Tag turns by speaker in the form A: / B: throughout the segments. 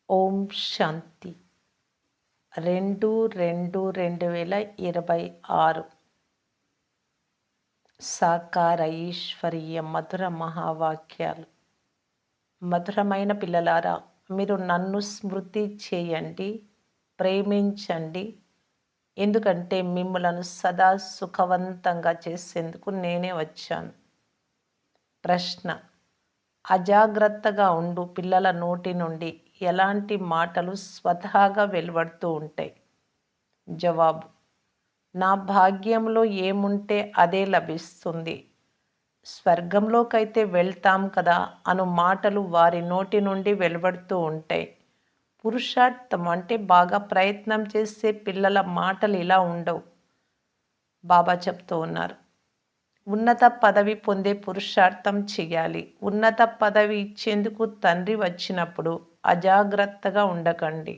A: ఓం శాంతి 2/2/2026 సాకార ఈశ్వరీయ మధుర మహావాక్యాలు. మధురమైన పిల్లలారా, మీరు నన్ను స్మృతి చేయండి, ప్రేమించండి. ఎందుకంటే మిమ్మలను సదా సుఖవంతంగా చేసేందుకు నేనే వచ్చాను. ప్రశ్న: అజాగ్రత్తగా ఉండు పిల్లల నోటి నుండి ఎలాంటి మాటలు స్వతహాగా వెలువడుతూ ఉంటాయి? జవాబు: నా భాగ్యంలో ఏముంటే అదే లభిస్తుంది. స్వర్గంలోకైతే వెళ్తాం కదా అను మాటలు వారి నోటి నుండి వెలువడుతూ ఉంటాయి. పురుషార్థం అంటే బాగా ప్రయత్నం చేసే పిల్లల మాటలు ఇలా ఉండవు. బాబా చెప్తూ ఉన్నారు, ఉన్నత పదవి పొందే పురుషార్థం చేయాలి. ఉన్నత పదవి ఇచ్చేందుకు తండ్రి వచ్చినప్పుడు అజాగ్రత్తగా ఉండకండి.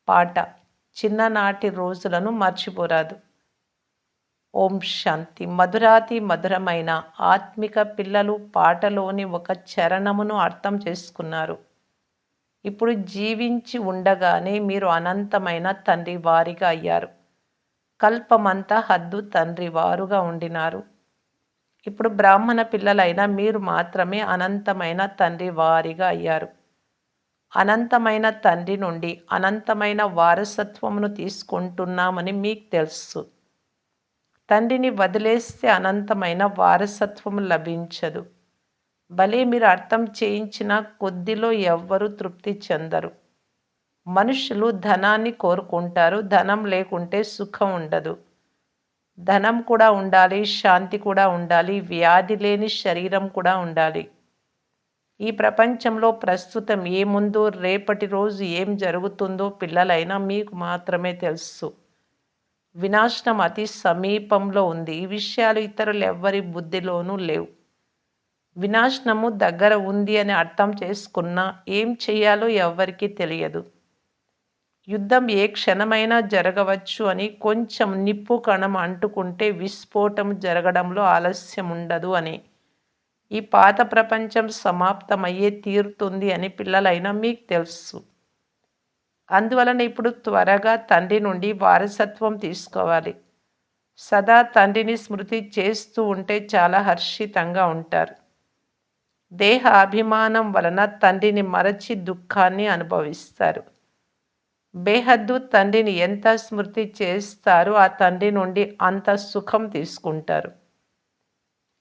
A: పాట: చిన్ననాటి రోజులను మర్చిపోరాదు. ఓం శాంతి. మధురాతి మధురమైన ఆత్మిక పిల్లలు పాటలోని ఒక చరణమును అర్థం చేసుకున్నారు. ఇప్పుడు జీవించి ఉండగానే మీరు అనంతమైన తండ్రి వారిగా అయ్యారు. కల్పమంతా హద్దు తండ్రి వారుగా ఉండినారు. ఇప్పుడు బ్రాహ్మణ పిల్లలైన మీరు మాత్రమే అనంతమైన తండ్రి వారిగా అయ్యారు. అనంతమైన తండ్రి నుండి అనంతమైన వారసత్వమును తీసుకుంటున్నామని మీకు తెలుసు. తండ్రిని వదిలేస్తే అనంతమైన వారసత్వం లభించదు. భలే మీరు అర్థం చేయించిన కొద్దిలో ఎవ్వరూ తృప్తి చెందరు. మనుషులు ధనాన్ని కోరుకుంటారు. ధనం లేకుంటే సుఖం ఉండదు. ధనం కూడా ఉండాలి, శాంతి కూడా ఉండాలి, వ్యాధి లేని శరీరం కూడా ఉండాలి. ఈ ప్రపంచంలో ప్రస్తుతం ఏముందో, రేపటి రోజు ఏం జరుగుతుందో పిల్లలైనా మీకు మాత్రమే తెలుసు. వినాశనం అతి సమీపంలో ఉంది. ఈ విషయాలు ఇతరులెవ్వరి బుద్ధిలోనూ లేవు. వినాశనము దగ్గర ఉంది అని అర్థం చేసుకున్నా ఏం చెయ్యాలో ఎవ్వరికీ తెలియదు. యుద్ధం ఏ క్షణమైనా జరగవచ్చు అని, కొంచెం నిప్పు కణం అంటుకుంటే విస్ఫోటం జరగడంలో ఆలస్యం ఉండదు అని, ఈ పాత ప్రపంచం సమాప్తమయ్యే తీరుతుంది అని పిల్లలైనా మీకు తెలుసు. అందువలన ఇప్పుడు త్వరగా తండ్రి నుండి వారసత్వం తీసుకోవాలి. సదా తండ్రిని స్మృతి చేస్తూ ఉంటే చాలా హర్షితంగా ఉంటారు. దేహ అభిమానం వలన తండ్రిని మరచి దుఃఖాన్ని అనుభవిస్తారు. బేహద్దు తండ్రిని ఎంత స్మృతి చేస్తారో ఆ తండ్రి నుండి అంత సుఖం తీసుకుంటారు.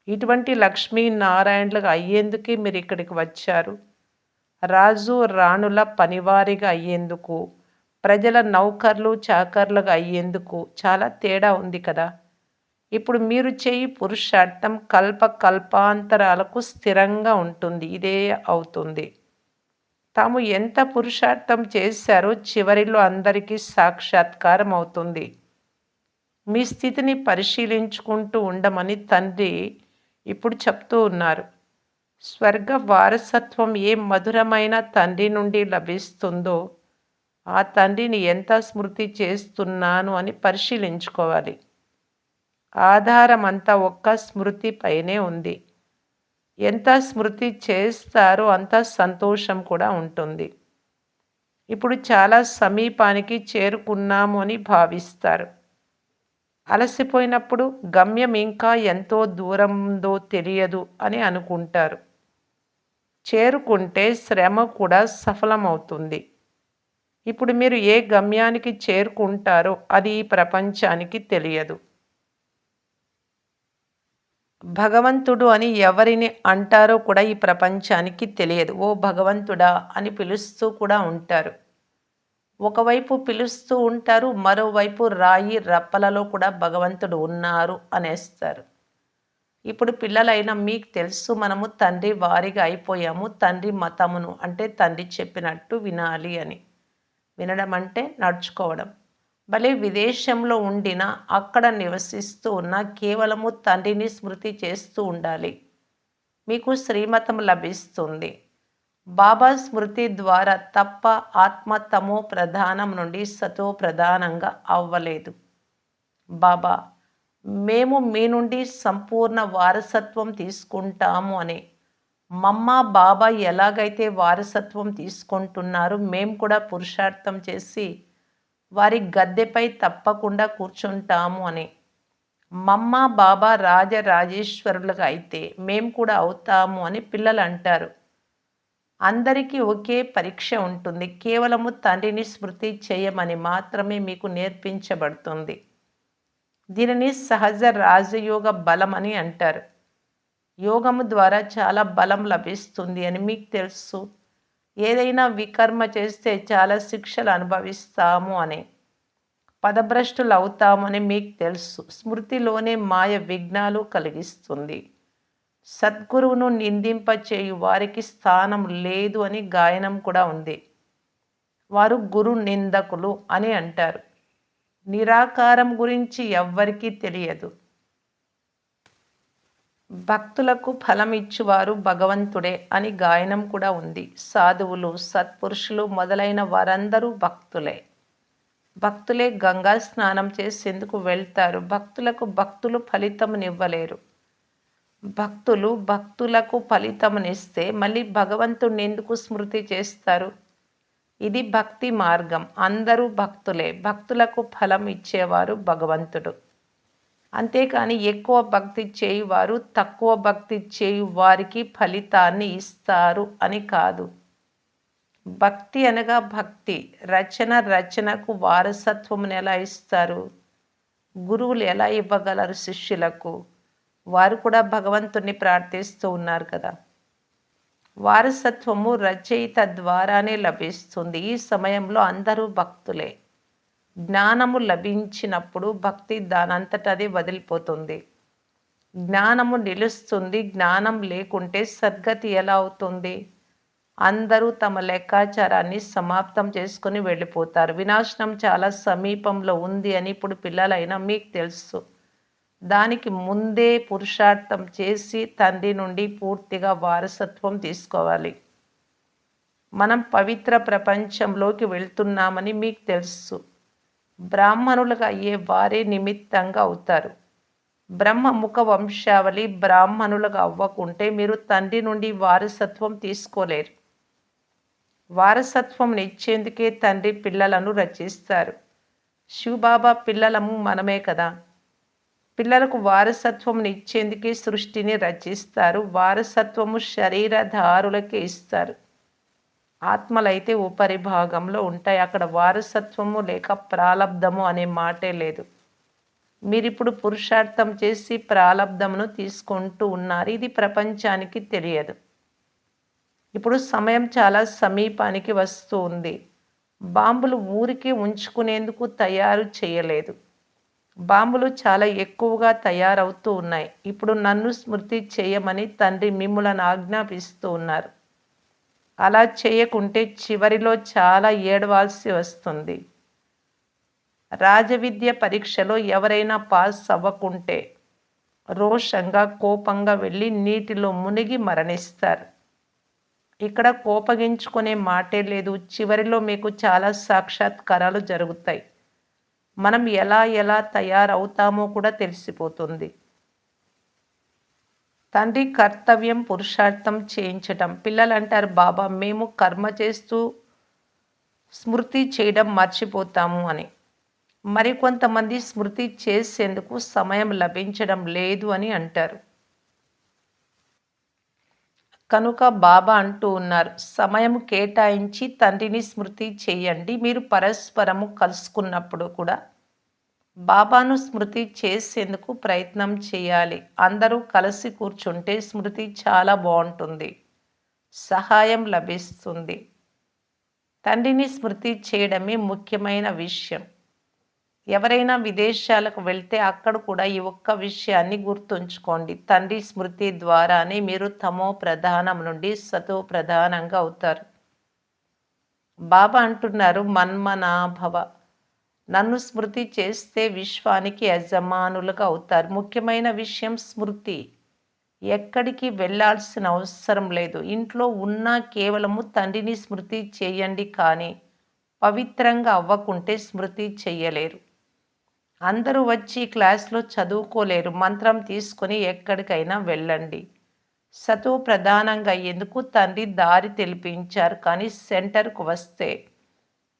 A: ఇటువంటి లక్ష్మీనారాయణలుగా అయ్యేందుకే మీరు ఇక్కడికి వచ్చారు. రాజు రాణుల పనివారిగా అయ్యేందుకు, ప్రజల నౌకర్లు చాకర్లుగా అయ్యేందుకు చాలా తేడా ఉంది కదా. ఇప్పుడు మీరు చేయి పురుషార్థం కల్పాంతరాలకు స్థిరంగా ఉంటుంది. ఇదే అవుతుంది. తాము ఎంత పురుషార్థం చేశారో చివరిలో అందరికీ సాక్షాత్కారం అవుతుంది. మీ స్థితిని పరిశీలించుకుంటూ ఉండమని తండ్రి ఇప్పుడు చెప్తూ ఉన్నారు. స్వర్గ వారసత్వం ఏ మధురమైన తండ్రి నుండి లభిస్తుందో ఆ తండ్రిని ఎంత స్మృతి చేస్తున్నాను అని పరిశీలించుకోవాలి. ఆధారం అంతా ఒక్క స్మృతి పైనే ఉంది. ఎంత స్మృతి చేస్తారో అంత సంతోషం కూడా ఉంటుంది. ఇప్పుడు చాలా సమీపానికి చేరుకున్నాము అని భావిస్తారు. అలసిపోయినప్పుడు గమ్యం ఇంకా ఎంతో దూరందో తెలియదు అని అనుకుంటారు. చేరుకుంటే శ్రమ కూడా సఫలమవుతుంది. ఇప్పుడు మీరు ఏ గమ్యానికి చేరుకుంటారో అది ఈ ప్రపంచానికి తెలియదు. భగవంతుడు అని ఎవరిని అంటారో కూడా ఈ ప్రపంచానికి తెలియదు. ఓ భగవంతుడా అని పిలుస్తూ కూడా ఉంటారు. ఒకవైపు పిలుస్తూ ఉంటారు, మరోవైపు రాయి రప్పలలో కూడా భగవంతుడు ఉన్నారు అనేస్తారు. ఇప్పుడు పిల్లలైన మీకు తెలుసు, మనము తండ్రి వారిగా అయిపోయాము. తండ్రి మతమును అంటే తండ్రి చెప్పినట్టు వినాలి అని. వినడం అంటే నడుచుకోవడం. భలే విదేశంలో ఉండినా, అక్కడ నివసిస్తూ ఉన్నా కేవలము తండ్రిని స్మృతి చేస్తూ ఉండాలి. మీకు శ్రీమతం లభిస్తుంది. బాబా స్మృతి ద్వారా తప్ప ఆత్మ తమో ప్రధానం నుండి సతో ప్రధానంగా అవ్వలేదు. బాబా, మేము మీ నుండి సంపూర్ణ వారసత్వం తీసుకుంటాము అని మమ్మ, బాబా ఎలాగైతే వారసత్వం తీసుకుంటున్నారో మేము కూడా పురుషార్థం చేసి వారి గద్దెపై తప్పకుండా కూర్చుంటాము అని. మమ్మ, బాబా రాజరాజేశ్వరులుగా అయితే మేము కూడా అవుతాము అని పిల్లలు అంటారు. అందరికీ ఒకే పరీక్ష ఉంటుంది. కేవలము తండ్రిని స్మృతి చేయమని మాత్రమే మీకు నేర్పించబడుతుంది. దీనిని సహజ రాజయోగ బలం అని అంటారు. యోగము ద్వారా చాలా బలం లభిస్తుంది అని మీకు తెలుసు. ఏదైనా వికర్మ చేస్తే చాలా శిక్షలు అనుభవిస్తాము అని. పదభ్రష్టులు అవుతామని మీకు తెలుసు. స్మృతిలోనే మాయ విఘ్నాలు కలిగిస్తుంది. సద్గురువును నిందింపచేయు వారికి స్థానం లేదు అని గాయనం కూడా ఉంది. వారు గురు నిందకులు అని అంటారు. నిరాకారం గురించి ఎవ్వరికీ తెలియదు. భక్తులకు ఫలమిచ్చువారు భగవంతుడే అని గాయనం కూడా ఉంది. సాధువులు, సత్పురుషులు మొదలైన వారందరూ భక్తులే. భక్తులే గంగా స్నానం చేసేందుకు వెళ్తారు. భక్తులకు భక్తులు ఫలితమునివ్వలేరు. భక్తులు భక్తులకు ఫలితమునిస్తే మళ్ళీ భగవంతుణ్ణి ఎందుకు స్మృతి చేస్తారు? ఇది భక్తి మార్గం. అందరూ భక్తులే. భక్తులకు ఫలం ఇచ్చేవారు భగవంతుడు. అంతేకాని ఎక్కువ భక్తి చేయువారు తక్కువ భక్తి చేయు వారికి ఫలితాన్ని ఇస్తారు అని కాదు. భక్తి అనగా భక్తి. రచనకు వారసత్వమును ఎలా ఇస్తారు? గురువులు ఎలా ఇవ్వగలరు శిష్యులకు? వారు కూడా భగవంతుణ్ణి ప్రార్థిస్తూ ఉన్నారు కదా. వారసత్వము రచయిత ద్వారానే లభిస్తుంది. ఈ సమయంలో అందరూ భక్తులే. జ్ఞానము లభించినప్పుడు భక్తి దానంతటదే వదిలిపోతుంది. జ్ఞానము నిలుస్తుంది. జ్ఞానం లేకుంటే సద్గతి ఎలా అవుతుంది? అందరూ తమ లెక్కాచారాన్ని సమాప్తం చేసుకుని వెళ్ళిపోతారు. వినాశనం చాలా సమీపంలో ఉంది అని ఇప్పుడు పిల్లలైనా మీకు తెలుసు. దానికి ముందే పురుషార్థం చేసి తండ్రి నుండి పూర్తిగా వారసత్వం తీసుకోవాలి. మనం పవిత్ర ప్రపంచంలోకి వెళ్తున్నామని మీకు తెలుసు. బ్రాహ్మణులుగా అయ్యే వారే నిమిత్తంగా అవుతారు. బ్రహ్మ ముఖ వంశావళి బ్రాహ్మణులుగా అవ్వకుంటే మీరు తండ్రి నుండి వారసత్వం తీసుకోలేరు. వారసత్వం ఇచ్చేందుకే తండ్రి పిల్లలను రచిస్తారు. శివబాబా పిల్లలము మనమే కదా. పిల్లలకు వారసత్వం ఇచ్చేందుకే సృష్టిని రచిస్తారు. వారసత్వము శరీరధారులకే ఇస్తారు. ఆత్మలైతే ఉపరి భాగంలో ఉంటాయి. అక్కడ వారసత్వము లేక ప్రాలబ్ధము అనే మాటే లేదు. మీరిప్పుడు పురుషార్థం చేసి ప్రాలబ్ధమును తీసుకుంటూ ఉన్నారు. ఇది ప్రపంచానికి తెలియదు. ఇప్పుడు సమయం చాలా సమీపానికి వస్తూ ఉంది. బాంబులు ఊరికే ఉంచుకునేందుకు తయారు చేయలేదు. బాంబులు చాలా ఎక్కువగా తయారవుతూ ఉన్నాయి. ఇప్పుడు నన్ను స్మృతి చేయమని తండ్రి మిమ్ములను ఆజ్ఞాపిస్తూ ఉన్నారు. అలా చేయకుంటే చివరిలో చాలా ఏడవాల్సి వస్తుంది. రాజవిద్య పరీక్షలో ఎవరైనా పాస్ అవ్వకుంటే రోషంగా కోపంగా వెళ్ళి నీటిలో మునిగి మరణిస్తారు. ఇక్కడ కోపగించుకునే మాటే లేదు. చివరిలో మీకు చాలా సాక్షాత్కారాలు జరుగుతాయి. మనం ఎలా తయారవుతామో కూడా తెలిసిపోతుంది. తండ్రి కర్తవ్యం పురుషార్థం చేయించటం. పిల్లలు అంటారు, బాబా మేము కర్మ చేస్తూ స్మృతి చేయడం మర్చిపోతాము అని. మరికొంతమంది స్మృతి చేసేందుకు సమయం లభించడం లేదు అని అంటారు. కనుక బాబా అంటూ ఉన్నారు, సమయం కేటాయించి తండ్రిని స్మృతి చేయండి. మీరు పరస్పరము కలుసుకున్నప్పుడు కూడా బాబాను స్మృతి చేసేందుకు ప్రయత్నం చేయాలి. అందరూ కలిసి కూర్చుంటే స్మృతి చాలా బాగుంటుంది. సహాయం లభిస్తుంది. తండ్రిని స్మృతి చేయడమే ముఖ్యమైన విషయం. ఎవరైనా విదేశాలకు వెళ్తే అక్కడ కూడా ఈ ఒక్క విషయాన్ని గుర్తుంచుకోండి. తండ్రి స్మృతి ద్వారానే మీరు తమో ప్రధానం నుండి సతో ప్రధానంగా అవుతారు. బాబా అంటున్నారు, మన్మనాభవ. నన్ను స్మృతి చేస్తే విశ్వానికి యజమానులుగా అవుతారు. ముఖ్యమైన విషయం స్మృతి. ఎక్కడికి వెళ్ళాల్సిన అవసరం లేదు. ఇంట్లో ఉన్నా కేవలము తండ్రిని స్మృతి చేయండి. కానీ పవిత్రంగా అవ్వకుంటే స్మృతి చెయ్యలేరు. అందరూ వచ్చి క్లాస్లో చదువుకోలేరు. మంత్రం తీసుకొని ఎక్కడికైనా వెళ్ళండి. సతో ప్రధానంగా ఎందుకు తండ్రి దారి తెలిపించారు. కానీ సెంటర్‌కు వస్తే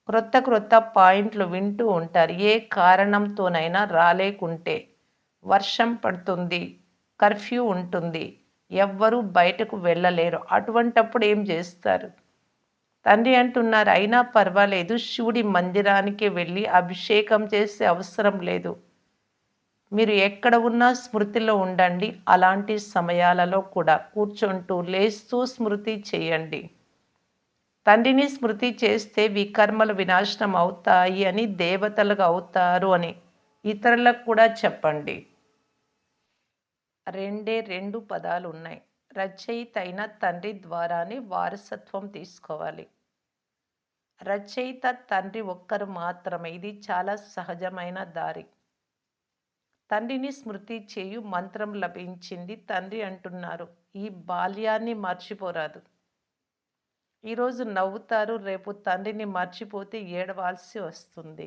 A: క్రొత్త క్రొత్త పాయింట్లు వింటూ ఉంటారు. ఏ కారణంతోనైనా రాలేకుంటే వర్షం పడుతుంది, కర్ఫ్యూ ఉంటుంది, ఎవ్వరూ బయటకు వెళ్ళలేరు. అటువంటప్పుడు ఏం జేస్తారు? తండ్రి అంటున్నారు, "అయినా పర్వాలేదు, శివుడి మందిరానికి వెళ్లి అభిషేకం చేసే అవసరం లేదు. మీరు ఎక్కడ ఉన్నా స్మృతిలో ఉండండి. అలాంటి సమయాలలో కూడా కూర్చుంటూ, లేస్తూ స్మృతి చేయండి. తండ్రిని స్మృతి చేస్తే వికర్మలు వినాశనం అవుతాయి అని, దేవతలుగా అవుతారు అని ఇతరులకు కూడా చెప్పండి." రెండే 2 పదాలున్నాయి. రచయిత అయిన తండ్రి ద్వారానే వారసత్వం తీసుకోవాలి. రచయిత తండ్రి ఒక్కరు మాత్రమే. ఇది చాలా సహజమైన దారి. తండ్రిని స్మృతి చేయు మంత్రం లభించింది. తండ్రి అంటున్నారు, "ఈ బాల్యాన్ని మర్చిపోరాదు." ఈరోజు నవ్వుతారు, రేపు తండ్రిని మర్చిపోతే ఏడవాల్సి వస్తుంది.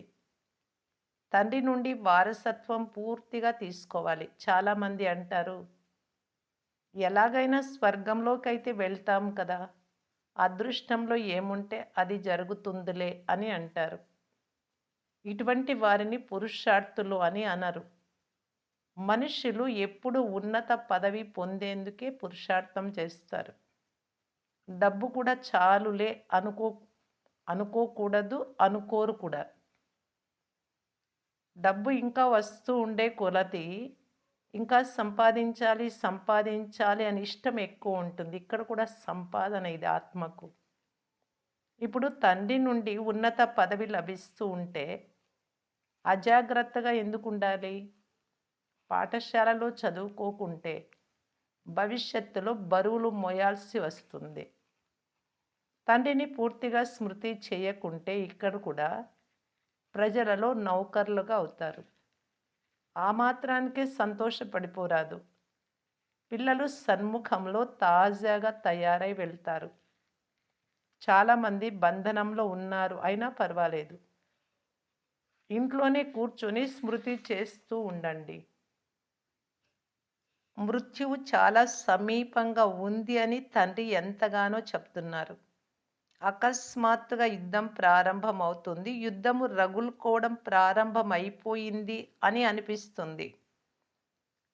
A: తండ్రి నుండి వారసత్వం పూర్తిగా తీసుకోవాలి. చాలామంది అంటారు, "ఎలాగైనా స్వర్గంలోకైతే వెళ్తాం కదా! అదృష్టంలో ఏముంటే అది జరుగుతుందిలే" అని అంటారు. ఇటువంటి వారిని పురుషార్థులు అని అనరు. మనుషులు ఎప్పుడూ ఉన్నత పదవి పొందేందుకే పురుషార్థం చేస్తారు. డబ్బు కూడా చాలులే అనుకోకూడదు, అనుకోరు కూడా. డబ్బు ఇంకా వస్తూ ఉండే కొలది ఇంకా సంపాదించాలి, సంపాదించాలి అని ఇష్టం ఎక్కువ ఉంటుంది. ఇక్కడ కూడా సంపాదన ఇది ఆత్మకు. ఇప్పుడు తండ్రి నుండి ఉన్నత పదవి లభిస్తూ ఉంటే అజాగ్రత్తగా ఎందుకుండాలి? పాఠశాలలో చదువుకోకుంటే భవిష్యత్తులో బరువులు మోయాల్సి వస్తుంది. తండ్రిని పూర్తిగా స్మృతి చేయకుంటే ఇక్కడ కూడా ప్రజలలో నౌకర్లుగా అవుతారు. ఆ మాత్రానికే సంతోషపడిపోరాదు. పిల్లలు సన్ముఖంలో తాజాగా తయారై వెళ్తారు. చాలామంది బంధనంలో ఉన్నారు, అయినా పర్వాలేదు. ఇంట్లోనే కూర్చొని స్మృతి చేస్తూ ఉండండి. మృత్యువు చాలా సమీపంగా ఉంది అని తండ్రి ఎంతగానో చెప్తున్నారు. అకస్మాత్తుగా యుద్ధం ప్రారంభమవుతుంది. యుద్ధము రగులుకోవడం ప్రారంభమైపోయింది అని అనిపిస్తుంది.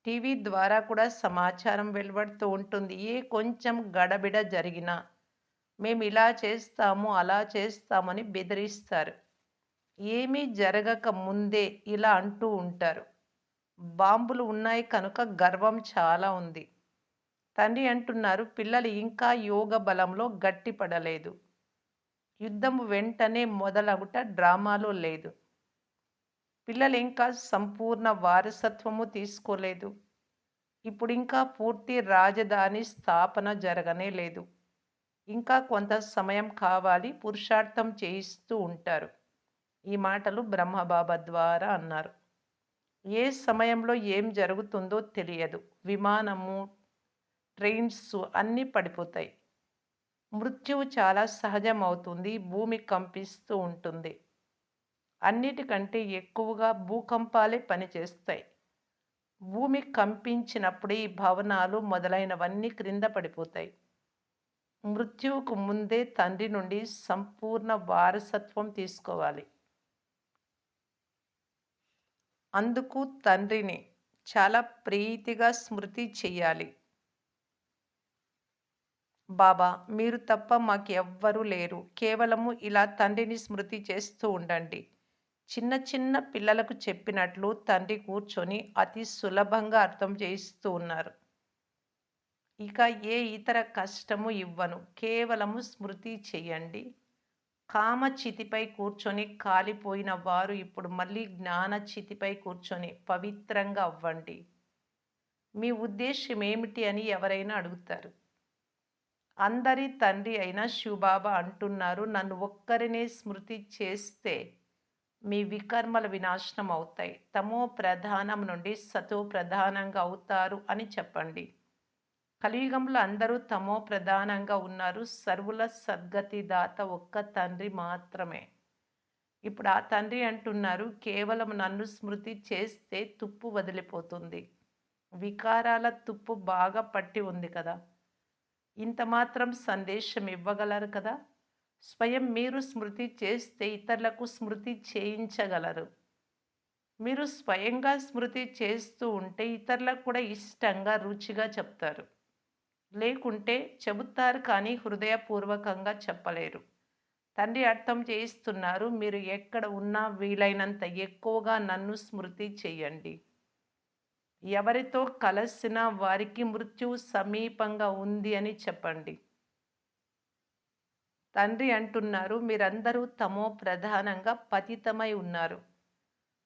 A: టీవీ ద్వారా కూడా సమాచారం వెలువడుతూ ఉంటుంది. ఏ కొంచెం గడబిడ జరిగినా మేము ఇలా చేస్తాము, అలా చేస్తామని బెదిరిస్తారు. ఏమీ జరగక ముందే ఇలా అంటూ ఉంటారు. బాంబులు ఉన్నాయి కనుక గర్వం చాలా ఉంది. తండ్రి అంటున్నారు, పిల్లలు ఇంకా యోగ బలంలో గట్టిపడలేదు. యుద్ధం వెంటనే మొదలగుట డ్రామాలో లేదు. పిల్లలు ఇంకా సంపూర్ణ వారసత్వము తీసుకోలేదు. ఇప్పుడింకా పూర్తి రాజధాని స్థాపన జరగనే లేదు. ఇంకా కొంత సమయం కావాలి, పురుషార్థం చేయిస్తూ ఉంటారు. ఈ మాటలు బ్రహ్మబాబా ద్వారా అన్నారు. ఏ సమయంలో ఏం జరుగుతుందో తెలియదు. విమానము, ట్రైన్స్ అన్నీ పడిపోతాయి. మృత్యువు చాలా సహజమవుతుంది. భూమి కంపిస్తూ ఉంటుంది. అన్నిటికంటే ఎక్కువగా భూకంపాలే పనిచేస్తాయి. భూమి కంపించినప్పుడు ఈ భవనాలు మొదలైనవన్నీ క్రింద పడిపోతాయి. మృత్యువుకు ముందే తండ్రి నుండి సంపూర్ణ వారసత్వం తీసుకోవాలి. అందుకు తండ్రిని చాలా ప్రీతిగా స్మృతి చెయ్యాలి. బాబా, మీరు తప్ప మాకెవ్వరూ లేరు. కేవలము ఇలా తండ్రిని స్మృతి చేస్తూ ఉండండి. చిన్న చిన్న పిల్లలకు చెప్పినట్లు తండ్రి కూర్చొని అతి సులభంగా అర్థం చేయిస్తూ ఉన్నారు. ఇక ఏ ఇతర కష్టము ఇవ్వను. కేవలము స్మృతి చెయ్యండి. కామచితిపై కూర్చొని కాలిపోయిన వారు ఇప్పుడు మళ్ళీ జ్ఞానచితిపై కూర్చొని పవిత్రంగా అవ్వండి. మీ ఉద్దేశ్యం ఏమిటి అని ఎవరైనా అడుగుతారు. అందరి తండ్రి అయిన శివబాబా అంటున్నారు, నన్ను ఒక్కరినే స్మృతి చేస్తే మీ వికర్మల వినాశనం అవుతాయి. తమో ప్రధానం నుండి సతో ప్రధానంగా అవుతారు అని చెప్పండి. కలియుగంలో అందరూ తమో ప్రధానంగా ఉన్నారు. సర్వుల సద్గతి దాత ఒక్క తండ్రి మాత్రమే. ఇప్పుడు ఆ తండ్రి అంటున్నారు, కేవలం నన్ను స్మృతి చేస్తే తుప్పు వదిలిపోతుంది. వికారాల తుప్పు బాగా పట్టి ఉంది కదా! ఇంత మాత్రం సందేశం ఇవ్వగలరు కదా! స్వయం మీరు స్మృతి చేస్తే ఇతరులకు స్మృతి చేయించగలరు. మీరు స్వయంగా స్మృతి చేస్తూ ఉంటే ఇతరులకు కూడా ఇష్టంగా, రుచిగా చెప్తారు. లేకుంటే చెబుతారు కానీ హృదయపూర్వకంగా చెప్పలేరు. తండ్రి అర్థం చేయిస్తున్నారు. మీరు ఎక్కడ ఉన్నా వీలైనంత ఎక్కువగా నన్ను స్మృతి చెయ్యండి. ఎవరితో కలిసినా వారికి మృత్యువు సమీపంగా ఉంది అని చెప్పండి. తండ్రి అంటున్నారు, మీరందరూ తమో ప్రధానంగా పతితమై ఉన్నారు.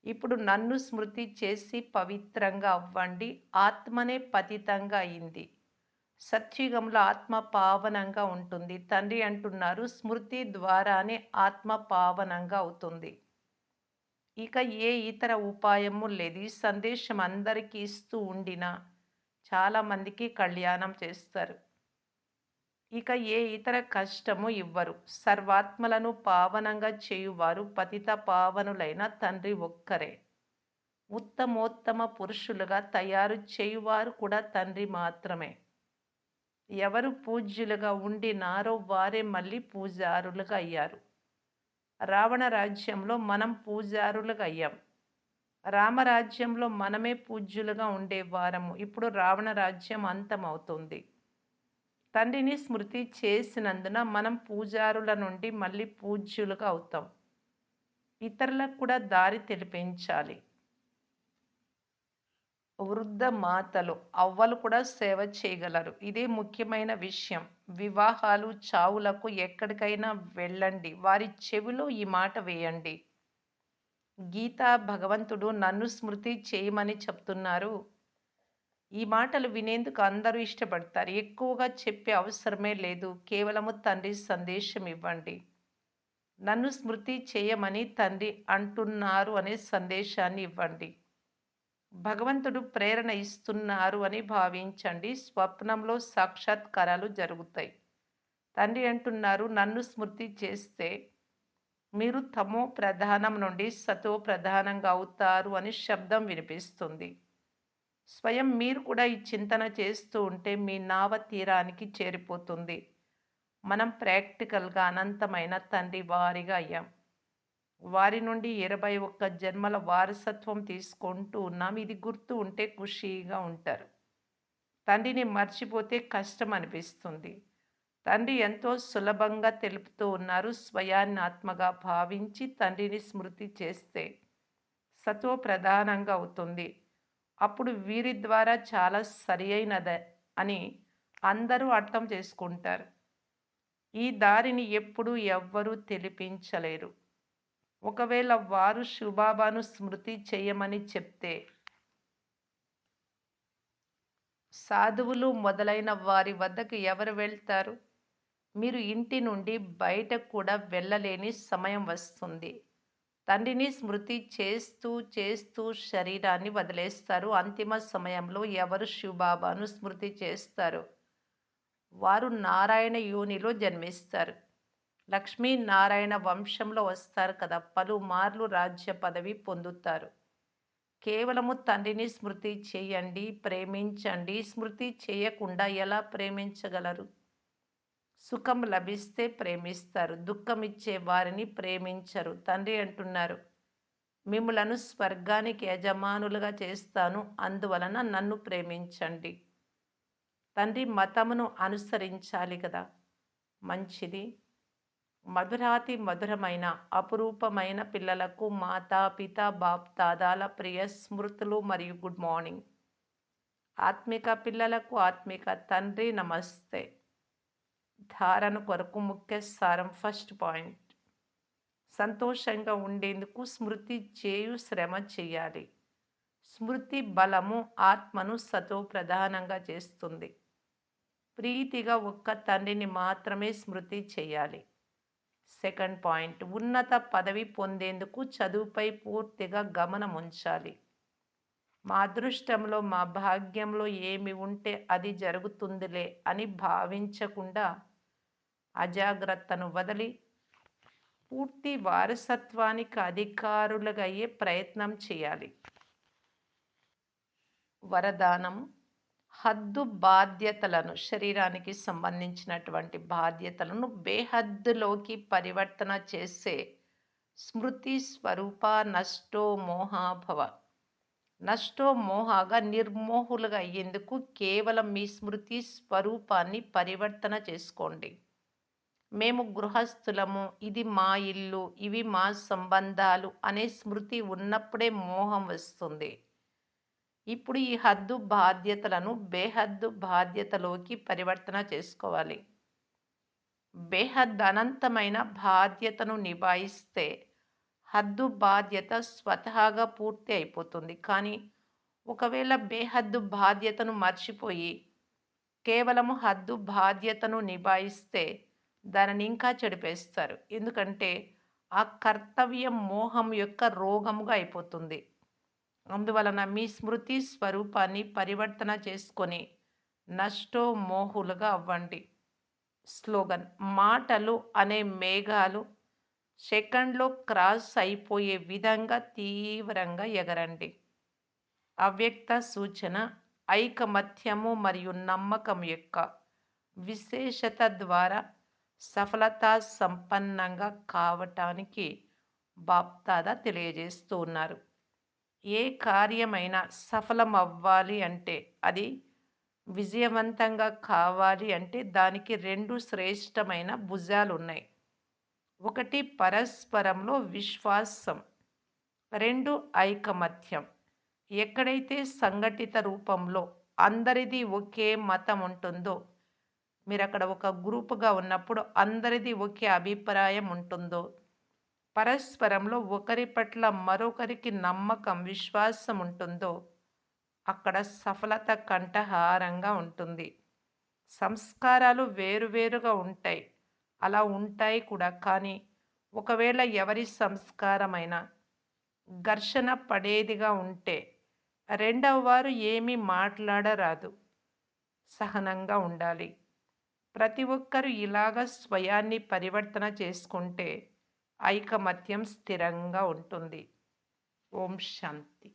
A: ఇప్పుడు నన్ను స్మృతి చేసి పవిత్రంగా అవ్వండి. ఆత్మనే పతితంగా అయింది. సత్యుగంలో ఆత్మ పావనంగా ఉంటుంది. తండ్రి అంటున్నారు, స్మృతి ద్వారానే ఆత్మ పావనంగా అవుతుంది. ఇక ఏ ఇతర ఉపాయము లేదు. ఈ సందేశం అందరికీ ఇస్తూ ఉండినా చాలామందికి కళ్యాణం చేస్తారు. ఇక ఏ ఇతర కష్టము ఇవ్వరు. సర్వాత్మలను పావనంగా చేయువారు పతిత పావనులైన తండ్రి ఒక్కరే. ఉత్తమోత్తమ పురుషులుగా తయారు చేయువారు కూడా తండ్రి మాత్రమే. ఎవరు పూజ్యులుగా ఉండినారో వారే మళ్ళీ పూజారులుగా అయ్యారు. రావణ రాజ్యంలో మనం పూజారులుగా అయ్యాం. రామరాజ్యంలో మనమే పూజ్యులుగా ఉండేవారము. ఇప్పుడు రావణ రాజ్యం అంతమవుతుంది. తండ్రిని స్మృతి చేసినందున మనం పూజారుల నుండి మళ్ళీ పూజ్యులుగా అవుతాం. ఇతరులకు కూడా దారి తెలిపించాలి. వృద్ధ మాతలు, అవ్వలు కూడా సేవ చేయగలరు. ఇదే ముఖ్యమైన విషయం. వివాహాలు, చావులకు ఎక్కడికైనా వెళ్ళండి. వారి చెవిలో ఈ మాట వేయండి. గీత భగవంతుడు నన్ను స్మృతి చేయమని చెప్తున్నారు. ఈ మాటలు వినేందుకు అందరూ ఇష్టపడతారు. ఎక్కువగా చెప్పే అవసరమే లేదు. కేవలము తండ్రి సందేశం ఇవ్వండి. నన్ను స్మృతి చేయమని తండ్రి అంటున్నారు అనే సందేశాన్ని ఇవ్వండి. భగవంతుడు ప్రేరణ ఇస్తున్నారు అని భావించండి. స్వప్నంలో సాక్షాత్కారాలు జరుగుతాయి. తండ్రి అంటున్నారు, నన్ను స్మృతి చేస్తే మీరు తమో ప్రధానం నుండి సతో ప్రధానంగా అవుతారు అని శబ్దం వినిపిస్తుంది. స్వయం మీరు కూడా ఈ చింతన చేస్తూ ఉంటే మీ నావ తీరానికి చేరిపోతుంది. మనం ప్రాక్టికల్గా అనంతమైన తండ్రి వారిగా అయ్యాం. వారి నుండి 21 జన్మల వారసత్వం తీసుకుంటూ ఉన్నాం. ఇది గుర్తు ఉంటే ఖుషీగా ఉంటారు. తండ్రిని మర్చిపోతే కష్టం అనిపిస్తుంది. తండ్రి ఎంతో సులభంగా తెలుపుతూ ఉన్నారు. స్వయాన్ని ఆత్మగా భావించి తండ్రిని స్మృతి చేస్తే సతో ప్రధానంగా అవుతుంది. అప్పుడు వీరి ద్వారా చాలా సరి అయినదే అని అందరూ అర్థం చేసుకుంటారు. ఈ దారిని ఎప్పుడూ ఎవ్వరూ తెలిపించలేరు. ఒకవేళ వారు శివబాబాను స్మృతి చేయమని చెప్తే సాధువులు మొదలైన వారి వద్దకు ఎవరు వెళ్తారు? మీరు ఇంటి నుండి బయటకు కూడా వెళ్ళలేని సమయం వస్తుంది. తండ్రిని స్మృతి చేస్తూ చేస్తూ శరీరాన్ని వదిలేస్తారు. అంతిమ సమయంలో ఎవరు శివబాబాను స్మృతి చేస్తారు వారు నారాయణ యోనిలో జన్మిస్తారు. లక్ష్మీనారాయణ వంశంలో వస్తారు కదా! పలుమార్లు రాజ్య పదవి పొందుతారు. కేవలము తండ్రిని స్మృతి చేయండి, ప్రేమించండి. స్మృతి చేయకుండా ఎలా ప్రేమించగలరు? సుఖం లభిస్తే ప్రేమిస్తారు. దుఃఖమిచ్చే వారిని ప్రేమించరు. తండ్రి అంటున్నారు, మిమ్ములను స్వర్గానికి యజమానులుగా చేస్తాను. అందువలన నన్ను ప్రేమించండి. తండ్రి మతమును అనుసరించాలి కదా! మంచిది. మధురాతి మధురమైన అపురూపమైన పిల్లలకు మాతాపిత బాప్దాదాల ప్రియ స్మృతులు మరియు గుడ్ మార్నింగ్. ఆత్మిక పిల్లలకు ఆత్మిక తండ్రి నమస్తే. ధారణ కొరకు ముఖ్య సారం. ఫస్ట్ పాయింట్, సంతోషంగా ఉండేందుకు స్మృతి చేయు శ్రమ చేయాలి. స్మృతి బలము ఆత్మను సతో ప్రధానంగా చేస్తుంది. ప్రీతిగా ఒక్క తండ్రిని మాత్రమే స్మృతి చేయాలి. సెకండ్ పాయింట్, ఉన్నత పదవి పొందేందుకు చదువుపై పూర్తిగా గమనం ఉంచాలి. మా అదృష్టంలో మా భాగ్యంలో ఏమి ఉంటే అది జరుగుతుందిలే అని భావించకుండా అజాగ్రత్తను వదిలి పూర్తి వారసత్వానికి అధికారులుగా అయ్యే ప్రయత్నం చేయాలి. వరదానం, హద్దు బాధ్యతలను శరీరానికి సంబంధించినటువంటి బాధ్యతలను బేహద్దులోకి పరివర్తన చేసే స్మృతి స్వరూప నష్టో మోహాభవ. నష్టో మోహగా నిర్మోహులుగా అయ్యేందుకు కేవలం మీ స్మృతి స్వరూపాన్ని పరివర్తన చేసుకోండి. మేము గృహస్థులము, ఇది మా ఇల్లు, ఇవి మా సంబంధాలు అనే స్మృతి ఉన్నప్పుడే మోహం వస్తుంది. ఇప్పుడు ఈ హద్దు బాధ్యతలను బేహద్దు బాధ్యతలోకి పరివర్తన చేసుకోవాలి. బేహద్ అనంతమైన బాధ్యతను నిభాయిస్తే హద్దు బాధ్యత స్వతహాగా పూర్తి అయిపోతుంది. కానీ ఒకవేళ బేహద్దు బాధ్యతను మర్చిపోయి కేవలము హద్దు బాధ్యతను నిభాయిస్తే దానిని ఇంకా చెడిపేస్తారు. ఎందుకంటే ఆ కర్తవ్యం మోహం యొక్క రోగముగా అయిపోతుంది. అందువలన మీ స్మృతి స్వరూపాన్ని పరివర్తన చేసుకొని నష్టో మోహులుగా అవ్వండి. స్లోగన్: మాటలు అనే మేఘాలు సెకండ్లో క్రాస్ అయిపోయే విధంగా తీవ్రంగా ఎగరండి. అవ్యక్త సూచన: ఐకమత్యము మరియు నమ్మకం యొక్క విశేషత ద్వారా సఫలతా సంపన్నంగా కావటానికి బాప్దాదా తెలియజేస్తూ ఉన్నారు. ఏ కార్యమైనా సఫలం అవ్వాలి అంటే, అది విజయవంతంగా కావాలి అంటే దానికి 2 శ్రేష్టమైన భుజాలున్నాయి. ఒకటి పరస్పరంలో విశ్వాసం, 2 ఐకమత్యం. ఎక్కడైతే సంఘటిత రూపంలో అందరిది ఒకే మతం ఉంటుందో, మీరక్కడ ఒక గ్రూపుగా ఉన్నప్పుడు అందరిది ఒకే అభిప్రాయం ఉంటుందో, పరస్పరంలో ఒకరి పట్ల మరొకరికి నమ్మకం, విశ్వాసం ఉంటుందో, అక్కడ సఫలత కంఠహారంగా ఉంటుంది. సంస్కారాలు వేరువేరుగా ఉంటాయి. అలా ఉంటాయి కూడా. కానీ ఒకవేళ ఎవరి సంస్కారమైనా ఘర్షణ పడేదిగా ఉంటే రెండవ వారు ఏమీ మాట్లాడరాదు. సహనంగా ఉండాలి. ప్రతి ఒక్కరూ ఇలాగ స్వయాన్ని పరివర్తన చేసుకుంటే ఐకమత్యం స్థిరంగా ఉంటుంది. ఓం శాంతి.